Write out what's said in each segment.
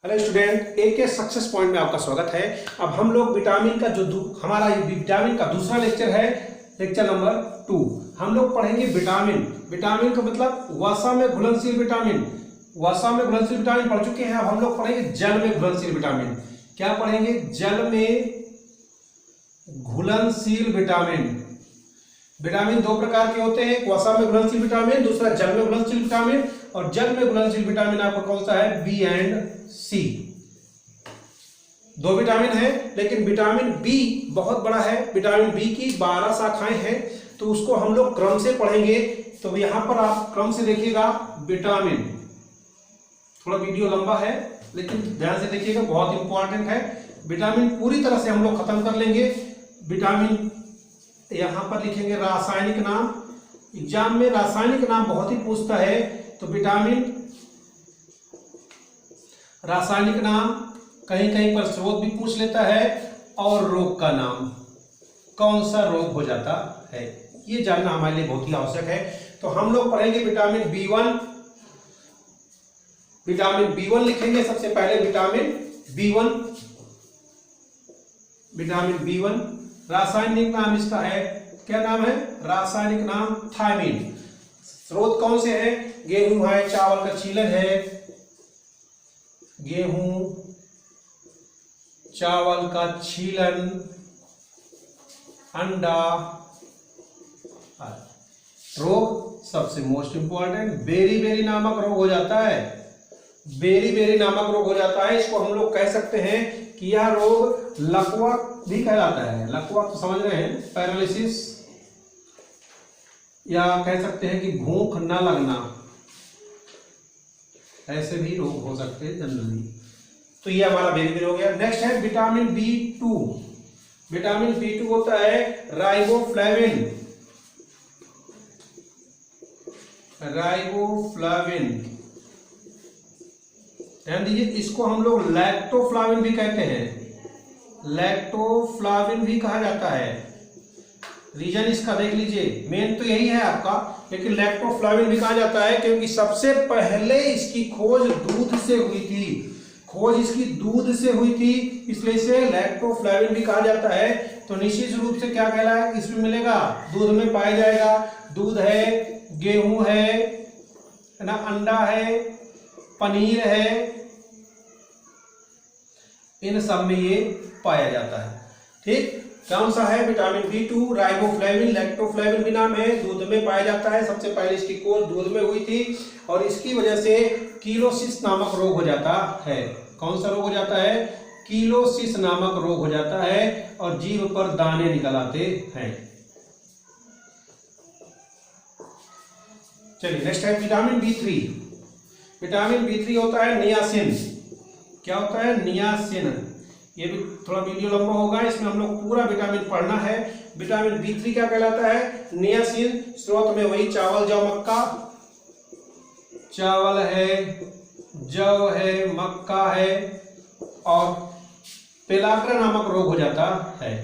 Hello student, एक success point में आपका स्वागत है। अब हम लोग विटामिन का हमारा विटामिन का दूसरा लेक्चर है, लेक्चर नंबर 2। हम लोग पढ़ेंगे विटामिन। विटामिन का मतलब वसा में घुलनशील विटामिन। वसा में घुलनशील विटामिन पढ़ चुके हैं। अब हम लोग पढ़ेंगे जल में घुलनशील विटामिन। क्या पढ़ेंगे? जल में घुलनशील विटामिन। विटामिन दो प्रकार के होते हैं, वसा में घुलनशील विटामिन, दूसरा जल में घुलनशील विटामिन। और जल में घुलनशील विटामिन आपका कौन सा है? बी एंड सी। दो विटामिन है, लेकिन विटामिन बी बहुत बड़ा है। विटामिन बी की 12 शाखाएं हैं, तो उसको हम लोग क्रम से पढ़ेंगे। तो यहां पर आप क्रम से देखिएगा। विटामिन, थोड़ा वीडियो लंबा है लेकिन ध्यान से देखिएगा, बहुत इंपॉर्टेंट है। विटामिन पूरी तरह से हम लोग खत्म कर लेंगे। विटामिन यहां पर लिखेंगे रासायनिक नाम। एग्जाम में रासायनिक नाम बहुत ही पूछता है, तो विटामिन रासायनिक नाम, कहीं कहीं पर स्रोत भी पूछ लेता है, और रोग का नाम, कौन सा रोग हो जाता है, ये जानना हमारे लिए बहुत ही आवश्यक है। तो हम लोग पढ़ेंगे विटामिन B1। विटामिन B1 लिखेंगे सबसे पहले। विटामिन B1, विटामिन B1 रासायनिक नाम इसका है, क्या नाम है? रासायनिक नाम थायमिन। स्रोत कौन से हैं? गेहूं है, चावल का छीलन है, गेहूं चावल का छीलन, अंडा। रोग सबसे मोस्ट इंपॉर्टेंट, बेरी नामक रोग हो जाता है। बेरी नामक रोग हो जाता है। इसको हम लोग कह सकते हैं कि यह रोग लकवा भी कहलाता है। लकवा तो समझ रहे हैं, पैरालिसिस, या कह सकते हैं कि भूख न लगना, ऐसे भी रोग हो सकते हैं जनरली। तो ये हमारा बेरी हो गया। नेक्स्ट है विटामिन B2। विटामिन B2 होता है राइबोफ्लेविन। राइबोफ्लाविन, ध्यान दीजिए, इसको हम लोग लैक्टोफ्लाविन भी कहते हैं। लैक्टोफ्लाविन भी कहा जाता है। रीजन इसका देख लीजिए, मेन तो यही है आपका, लेकिन लैक्टोफ्लाविन भी कहा जाता है क्योंकि सबसे पहले इसकी खोज दूध से हुई थी। खोज इसकी दूध से हुई थी, इसलिए इसे लैक्टोफ्लाविन भी कहा जाता है। तो निश्चित रूप से क्या कहला है? इसमें मिलेगा, दूध में पाया जाएगा। दूध है, गेहूं है ना, अंडा है, पनीर है, इन सब में ये पाया जाता है। ठीक, कौन सा है? Vitamin B2 riboflavin. लैक्टोफ्लेविन भी नाम है, दूध में पाया जाता है। सबसे पहले इसकी खोज दूध में हुई थी, और इसकी वजह से कीलोसिस नामक रोग हो जाता है। कौन सा रोग हो जाता है? कीलोसिस नामक रोग हो जाता है, और जीभ पर दाने निकल आते हैं। चलिए नेक्स्ट है विटामिन B3। विटामिन B3 होता है नियासिन। क्या होता है? नियासिन। ये भी थोड़ा वीडियो लंबा होगा, इसमें हम लोग पूरा विटामिन पढ़ना है। विटामिन B3 क्या कहलाता है? नियासिन। स्रोत में वही चावल, जौ, मक्का। चावल है, जौ है, मक्का है, और पेलाग्रा नामक रोग हो जाता है।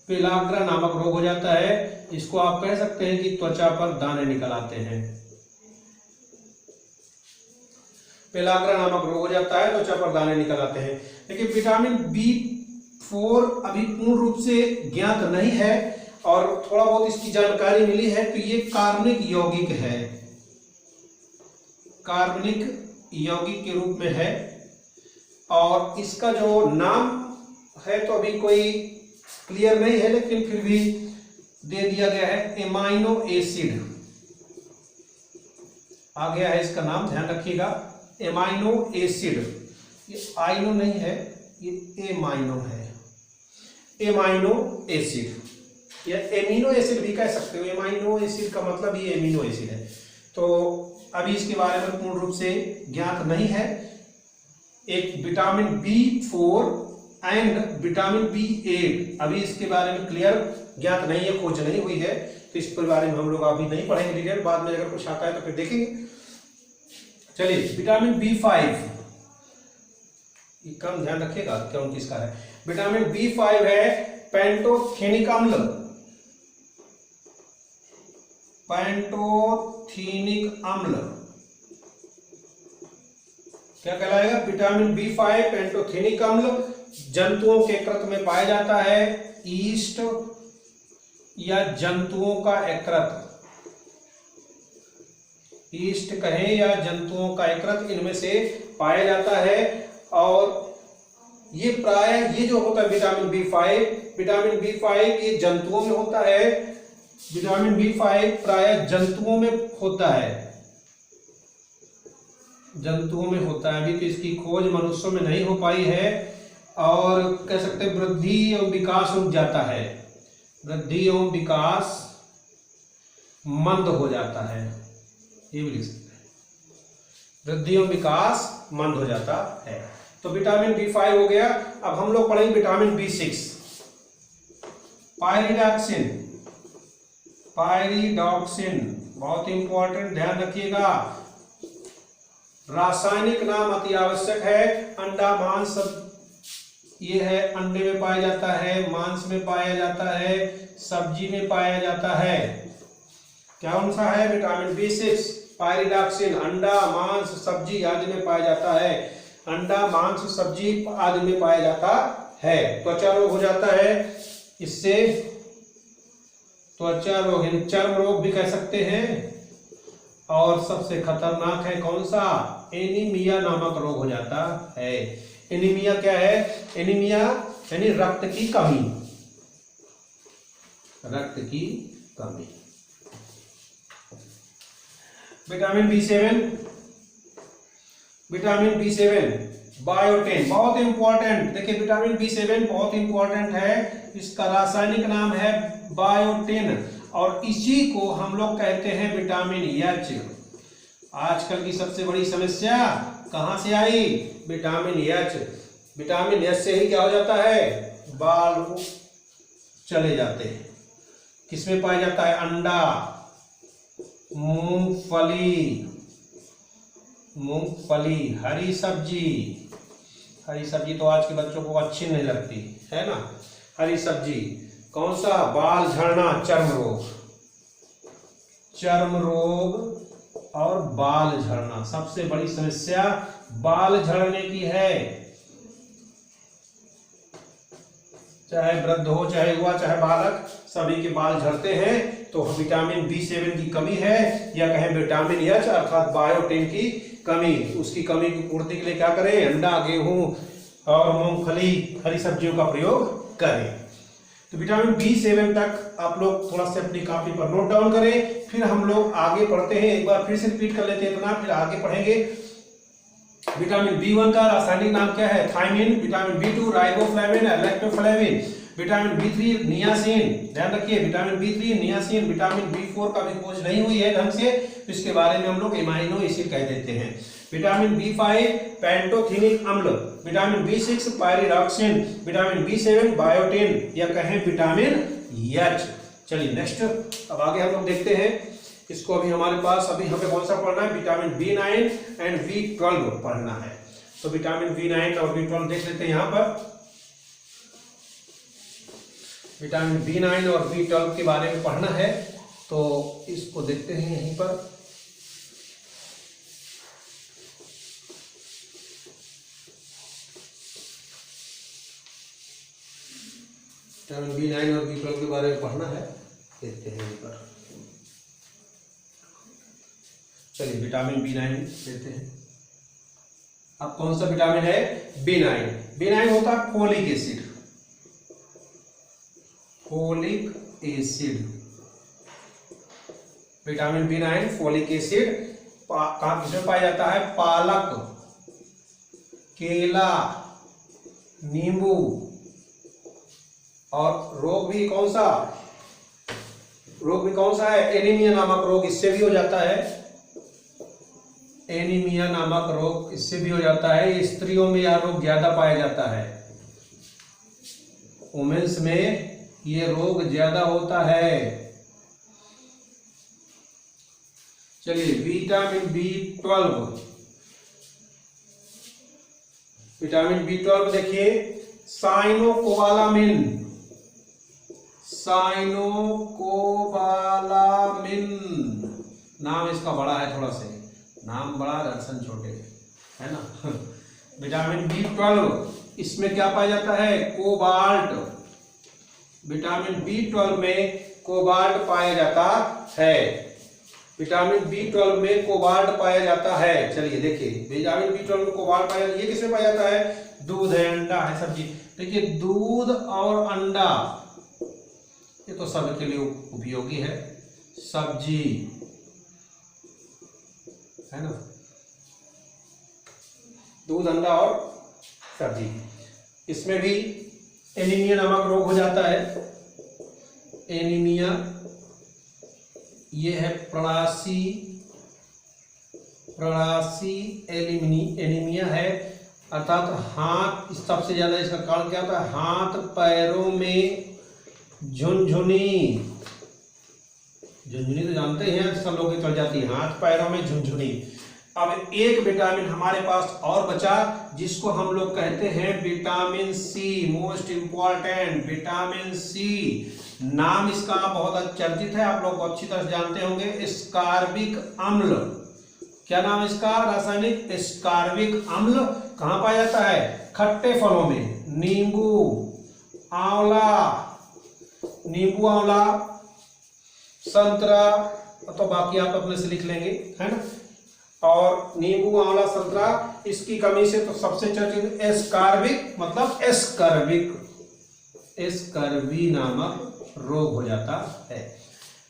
पेलाग्रा नामक रोग हो जाता है। इसको आप कह सकते हैं कि त्वचा पर दाने निकल आते हैं। पेलाग्रा नामक रोग हो जाता है, त्वचा पर दाने निकल आते हैं। लेकिन विटामिन B4 अभी पूर्ण रूप से ज्ञात नहीं है, और थोड़ा बहुत इसकी जानकारी मिली है। तो ये कार्बनिक यौगिक है, कार्बनिक यौगिक के रूप में है। और इसका जो नाम है तो अभी कोई क्लियर नहीं है, लेकिन फिर भी दे दिया गया है, एमाइनो एसिड आ गया है इसका नाम, ध्यान रखिएगा। एमाइनो एसिड, ये आइनो नहीं है, ये एमाइनो है। एमाइनो एसिड या एमिनो एसिड भी कह सकते हो। एमाइनो एसिड का मतलब ये एमिनो एसिड है। तो अभी इसके बारे में पूर्ण रूप से ज्ञात नहीं है। एक vitamin B4 and vitamin B8 अभी इसके बारे में क्लियर ज्ञात नहीं है, खोज नहीं हुई है। तो इस पर बारे में हम लोग अभी नहीं पढ़ेंगे डिटेल, बाद में अगर कुछ आता है तो फिर देखेंगे। चलिए विटामिन B5, कम ध्यान रखिएगा कौन किसका है। विटामिन B5 है पेंटोथेनिक अम्ल। पेंटोथेनिक अम्ल, क्या कहलाएगा? विटामिन B5 पैंटोथेनिक अम्ल जंतुओं के यकृत में पाया जाता है। ईस्ट या जंतुओं का यकृत, ईस्ट कहें या जंतुओं का यकृत, इनमें से पाया जाता है। और ये प्राय ये जो होता है विटामिन B5 ये जंतुओं में होता है। विटामिन B5 प्राय जंतुओं में होता है, जंतुओं में होता है। अभी तो इसकी खोज मनुष्यों में नहीं हो पाई है। और कह सकते हैं वृद्धि एवं विकास रुक जाता है, वृद्धि एवं विकास मंद हो जाता है, ये भी लिख सकते हैं, वृद्धि एवं विकास मंद हो जाता है। तो विटामिन B5 हो गया। अब हम लोग पढ़ेंगे विटामिन B6, पायरिडॉक्सिन। पायरिडॉक्सिन बहुत इंपॉर्टेंट, ध्यान रखिएगा। रासायनिक नाम अति आवश्यक है। अंडा मांस सब ये है, अंडे में पाया जाता है, मांस में पाया जाता है, सब्जी में पाया जाता है। क्या कौन सा है? विटामिन B6 पायरिडॉक्सिन अंडा मांस सब्जी आदि में पाया जाता है। अंडा मांस सब्जी आदि में पाया जाता है। त्वचा रोग हो जाता है इससे, त्वचा रोग, चर्म रोग भी कह सकते हैं। और सबसे खतरनाक है कौन सा? एनीमिया नामक रोग हो जाता है। एनीमिया क्या है? एनीमिया यानी रक्त की कमी, रक्त की कमी। विटामिन B7 बायोटिन बहुत इंपॉर्टेंट। देखिए विटामिन B7 बहुत इंपॉर्टेंट है। इसका रासायनिक नाम है बायोटिन और इसी को हम लोग कहते हैं विटामिन H। आजकल की सबसे बड़ी समस्या कहां से आई? Vitamin H। विटामिन H से ही क्या हो जाता है? बाल चले जाते हैं। किसमें पाया जाता है? अंडा, मूंगफली, हरी सब्जी तो आज के बच्चों को अच्छी नहीं लगती है ना। हरी सब्जी। कौन सा? बाल झड़ना, चर्म रोग और बाल झड़ना। सबसे बड़ी समस्या बाल झड़ने की है। चाहे वृद्ध हो, चाहे युवा, चाहे बालक, सभी के बाल झड़ते हैं। तो विटामिन B7 की कमी है, या कहें विटामिन H अर्थात बायोटिन की कमी। उसकी कमी की पूर्ति के लिए क्या करें? अंडा, गेहूं और मूंगफली, हरी सब्जियों का प्रयोग करें। तो विटामिन B7 तक आप लोग थोड़ा सा अपनी कॉपी पर नोट डाउन करें। फिर हम लोग आगे पढ़ते हैं। एक बार फिर से रिपीट कर लेते हैं इतना, फिर आगे पढ़ेंगे। विटामिन B1 का रासायनिक नाम क्या है? Thiamine. Vitamin B2 riboflavin, lactoflavin. Vitamin B3 niacin, ध्यान रखिए vitamin B3 niacin. Vitamin B4 का भी खोज नहीं हुई है ढंग से, तो इसके बारे में हम लोग एमाइनो एसिड कह देते हैं। विटामिन B5 पैंटोथेनिक अम्ल। Vitamin B6 pyridoxine. Vitamin B7 biotin, या कहें विटामिन H। चलिए नेक्स्ट, अब आगे हम लोग देखते हैं इसको। अभी हमारे पास अभी हमें कौन सा पढ़ना है? विटामिन B9 एंड B12 पढ़ना है। तो विटामिन B9 और B12 देख लेते हैं। यहाँ पर विटामिन B9 और B12 के बारे में पढ़ना है, तो इसको देखते हैं यहीं पर। विटामिन B9 और B12 के बारे में पढ़ना है, देखते हैं यहीं पर। चलिए विटामिन B9 लेते हैं। अब कौन सा विटामिन है? B9 होता है folic acid. Vitamin B9 folic acid कहाँ किसमें पाया जाता है? पालक, केला, नींबू। और रोग भी कौन सा है? एनीमिया नामक रोग, इससे भी हो जाता है। एनीमिया नामक रोग इससे भी हो जाता है। स्त्रियों में यह रोग ज्यादा पाया जाता है, वुमेन्स में ये रोग ज्यादा होता है। चलिए विटामिन B12। विटामिन B12 देखिए, साइनोकोबालामिन नाम इसका बड़ा है, थोड़ा सा नाम बड़ा, दर्शन छोटे। है ना। विटामिन B12 इसमें क्या पाया जाता है, कोबाल्ट। विटामिन B12 में कोबाल्ट पाया जाता है। विटामिन B12 में कोबाल्ट पाया जाता है। चलिए देखिए, विटामिन B12 में कोबाल्ट पाया जाता है। ये किसमें पाया जाता है, दूध है, अंडा है, सब्जी। देखिए दूध और अंडा ये तो सबके लिए उपयोगी है, सब्जी है ना, दूध, अंडा और सब्जी। इसमें भी एनीमिया नामक रोग हो जाता है। एनीमिया ये है एनीमिया है, अर्थात हाथ, सबसे ज्यादा इसका कारण क्या होता है, हाथ पैरों में झुनझुनी। झुनझुनी तो जानते हैं सब लोग, चल जाती है हाथ पैरों में झुनझुनी। अब एक विटामिन हमारे पास और बचा जिसको हम लोग कहते हैं vitamin C. Most important vitamin C, नाम इसका बहुत चर्चित है, आप लोग अच्छी तरह जानते होंगे, एस्कॉर्बिक अम्ल। क्या नाम इसका रासायनिक, एस्कॉर्बिक अम्ल। कहां पाया जाता है, खट्टे फलों में, नींबू, आंवला, संतरा, तो बाकी आप अपने से लिख लेंगे, है ना। और नींबू, आंवला, संतरा, इसकी कमी से तो सबसे चर्चित एस्कॉर्बिक, मतलब एस्कर्वी नामक रोग हो जाता है।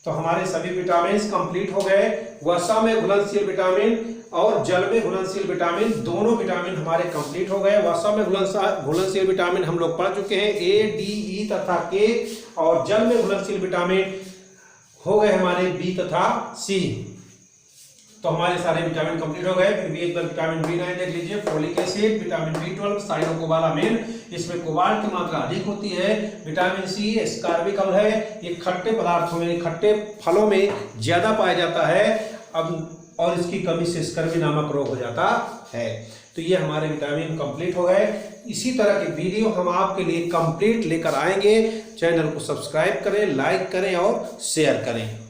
तो हमारे सभी विटामिन कंप्लीट हो गए। वसा में घुलनशील विटामिन और जल में घुलनशील विटामिन, दोनों विटामिन हमारे कंप्लीट हो गए। वसा में घुलनशील विटामिन हम लोग पढ़ चुके हैं, ए, डी, ई तथा के। और जल में घुलनशील विटामिन हो गए हमारे बी तथा सी। तो हमारे सारे विटामिन कंप्लीट हो गए। फिर भी एक बार विटामिन B9 देख लीजिए, folic acid, vitamin B12, cyanocobalamin, इसमें कोबाल्ट की मात्रा अधिक होती है। विटामिन सी एस्कॉर्बिक अम्ल है, ये खट्टे पदार्थों में, खट्टे फलों में ज्यादा पाया जाता है। अब और इसकी कमी से स्कर्वी नामक रोग हो जाता है। तो ये हमारे विटामिन कंप्लीट हो गए। इसी तरह के वीडियो हम आपके लिए कंप्लीट लेकर आएंगे। चैनल को सब्सक्राइब करें, लाइक करें और शेयर करें।